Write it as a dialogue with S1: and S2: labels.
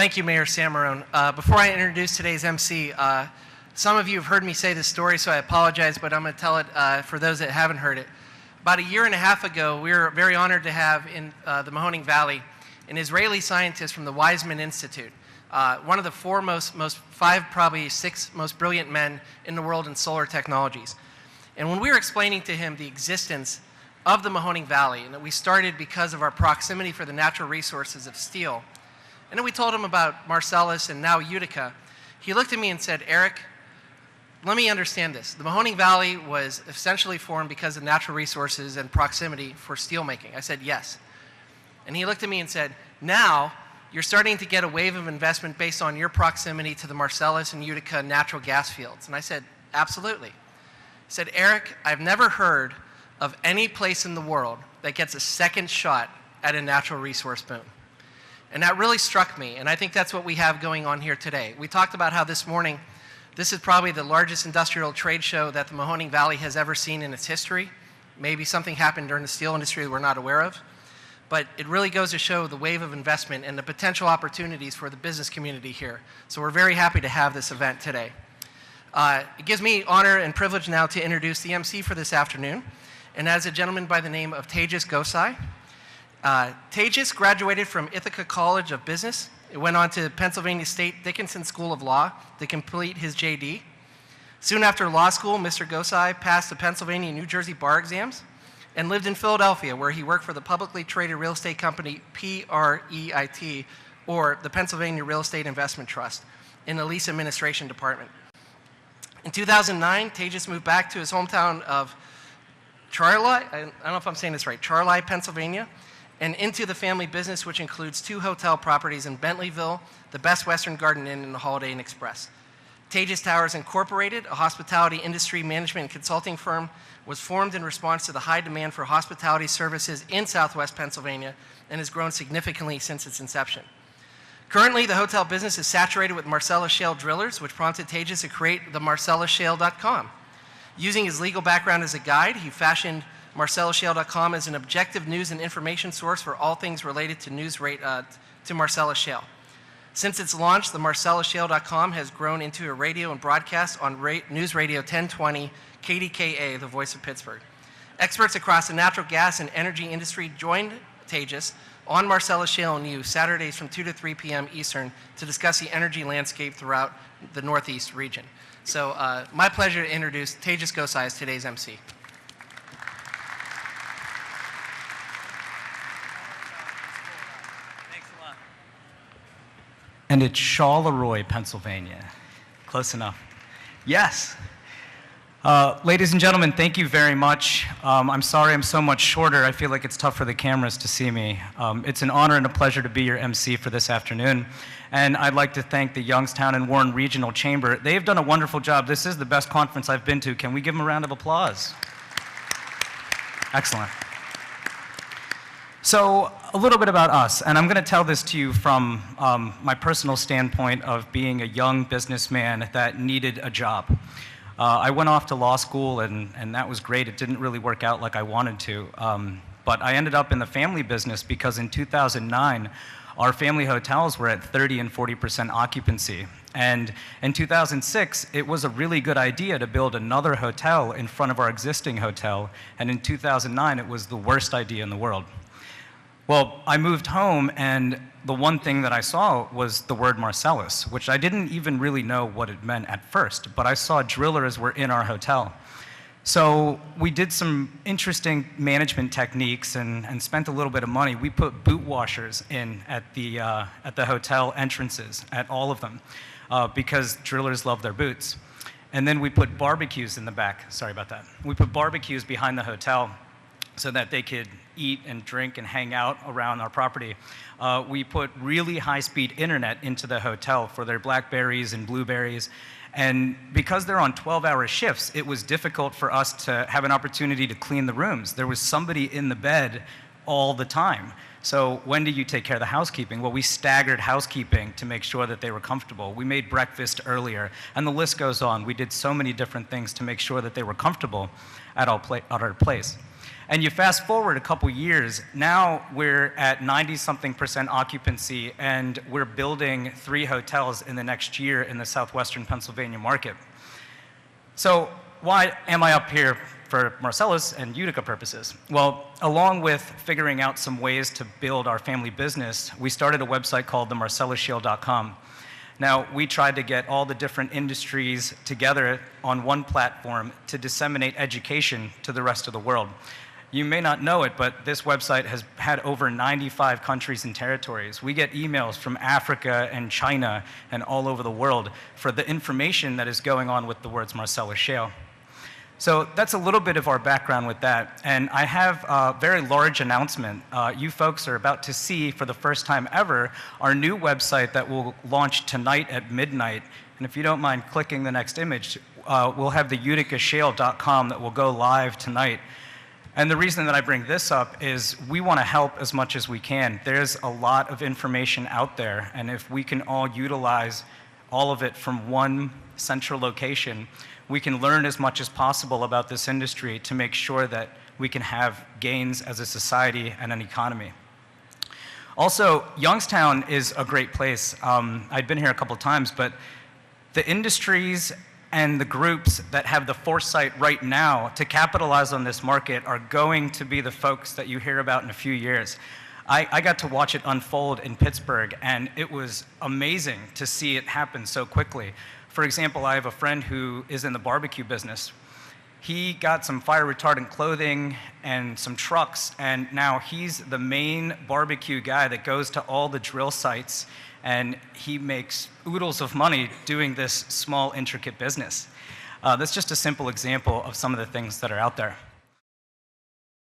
S1: Thank you, Mayor Samarone. Before I introduce today's MC, some of you have heard me say this story, so I apologize, but I'm going to tell it for those that haven't heard it. About a year and a half ago, we were very honored to have in the Mahoning Valley an Israeli scientist from the Weizmann Institute, one of the probably six most brilliant men in the world in solar technologies. And when we were explaining to him the existence of the Mahoning Valley, and that we started because of our proximity for the natural resources of steel, and then we told him about Marcellus and now Utica, he looked at me and said, Eric, let me understand this. The Mahoning Valley was essentially formed because of natural resources and proximity for steelmaking. I said, yes. And he looked at me and said, now you're starting to get a wave of investment based on your proximity to the Marcellus and Utica natural gas fields. And I said, absolutely. He said, Eric, I've never heard of any place in the world that gets a second shot at a natural resource boom. And that really struck me, and I think that's what we have going on here today. We talked about how this morning, this is probably the largest industrial trade show that the Mahoning Valley has ever seen in its history. Maybe something happened during the steel industry that we're not aware of. But it really goes to show the wave of investment and the potential opportunities for the business community here. So we're very happy to have this event today. It gives me honor and privilege now to introduce the MC for this afternoon. And as a gentleman by the name of Tejas Goasi. Tejas graduated from Ithaca College of Business. He went on to Pennsylvania State Dickinson School of Law to complete his JD. Soon after law school, Mr. Gosai passed the Pennsylvania and New Jersey bar exams and lived in Philadelphia, where he worked for the publicly traded real estate company PREIT, or the Pennsylvania Real Estate Investment Trust, in the lease administration department. In 2009, Tejas moved back to his hometown of Charley, I don't know if I'm saying this right, Charley, Pennsylvania, and into the family business, which includes 2 hotel properties in Bentleyville, the Best Western Garden Inn, and the Holiday Inn Express. Tejas Towers Incorporated, a hospitality industry management and consulting firm, was formed in response to the high demand for hospitality services in Southwest Pennsylvania and has grown significantly since its inception. Currently, the hotel business is saturated with Marcellus shale drillers, which prompted Tejas to create the MarcellusShale.com. Using his legal background as a guide, he fashioned MarcellusShale.com as an objective news and information source for all things related to to Marcellus Shale. Since its launch, the MarcellusShale.com has grown into a radio and broadcast on News Radio 1020 KDKA, the voice of Pittsburgh. Experts across the natural gas and energy industry joined Tejas on Marcellus Shale News Saturdays from 2 to 3 p.m. Eastern to discuss the energy landscape throughout the Northeast region. So my pleasure to introduce Tejas Goasi as today's MC.
S2: Thanks a lot. And it's Charleroi, Pennsylvania. Close enough. Yes. Ladies and gentlemen, thank you very much. I'm sorry I'm so much shorter. I feel like it's tough for the cameras to see me. It's an honor and a pleasure to be your MC for this afternoon. And I'd like to thank the Youngstown and Warren Regional Chamber. They've done a wonderful job. This is the best conference I've been to. Can we give them a round of applause? Excellent. So a little bit about us, and I'm going to tell this to you from my personal standpoint of being a young businessman that needed a job. I went off to law school, and that was great. It didn't really work out like I wanted to. But I ended up in the family business because in 2009, our family hotels were at 30 and 40% occupancy. And in 2006, it was a really good idea to build another hotel in front of our existing hotel. And in 2009, it was the worst idea in the world. Well, I moved home, and the one thing that I saw was the word Marcellus, which I didn't even really know what it meant at first, but I saw drillers were in our hotel. So we did some interesting management techniques and spent a little bit of money. We put boot washers in at the hotel entrances, at all of them, because drillers love their boots. And then we put barbecues in the back. Sorry about that. We put barbecues behind the hotel so that they could eat and drink and hang out around our property. We put really high-speed internet into the hotel for their Blackberries and Blueberries. And because they're on 12-hour shifts, it was difficult for us to have an opportunity to clean the rooms. There was somebody in the bed all the time. So when do you take care of the housekeeping? Well, we staggered housekeeping to make sure that they were comfortable. We made breakfast earlier, and the list goes on. We did so many different things to make sure that they were comfortable at our place. And you fast forward a couple years, now we're at 90-something% occupancy, and we're building 3 hotels in the next year in the southwestern Pennsylvania market. So why am I up here for Marcellus and Utica purposes? Well, along with figuring out some ways to build our family business, we started a website called themarcellusshale.com. Now, we tried to get all the different industries together on one platform to disseminate education to the rest of the world. You may not know it, but this website has had over 95 countries and territories. We get emails from Africa and China and all over the world for the information that is going on with the words Marcellus Shale. So that's a little bit of our background with that. And I have a very large announcement. You folks are about to see, for the first time ever, our new website that will launch tonight at midnight. And if you don't mind clicking the next image, we'll have the uticashale.com that will go live tonight. And the reason that I bring this up is we want to help as much as we can. There's a lot of information out there, and if we can all utilize all of it from one central location, we can learn as much as possible about this industry to make sure that we can have gains as a society and an economy. Also, Youngstown is a great place. I've been here a couple times, but the industries and the groups that have the foresight right now to capitalize on this market are going to be the folks that you hear about in a few years. I got to watch it unfold in Pittsburgh, and it was amazing to see it happen so quickly. For example, I have a friend who is in the barbecue business. He got some fire retardant clothing and some trucks, and now he's the main barbecue guy that goes to all the drill sites, and he makes oodles of money doing this small, intricate business. That's just a simple example of some of the things that are out there.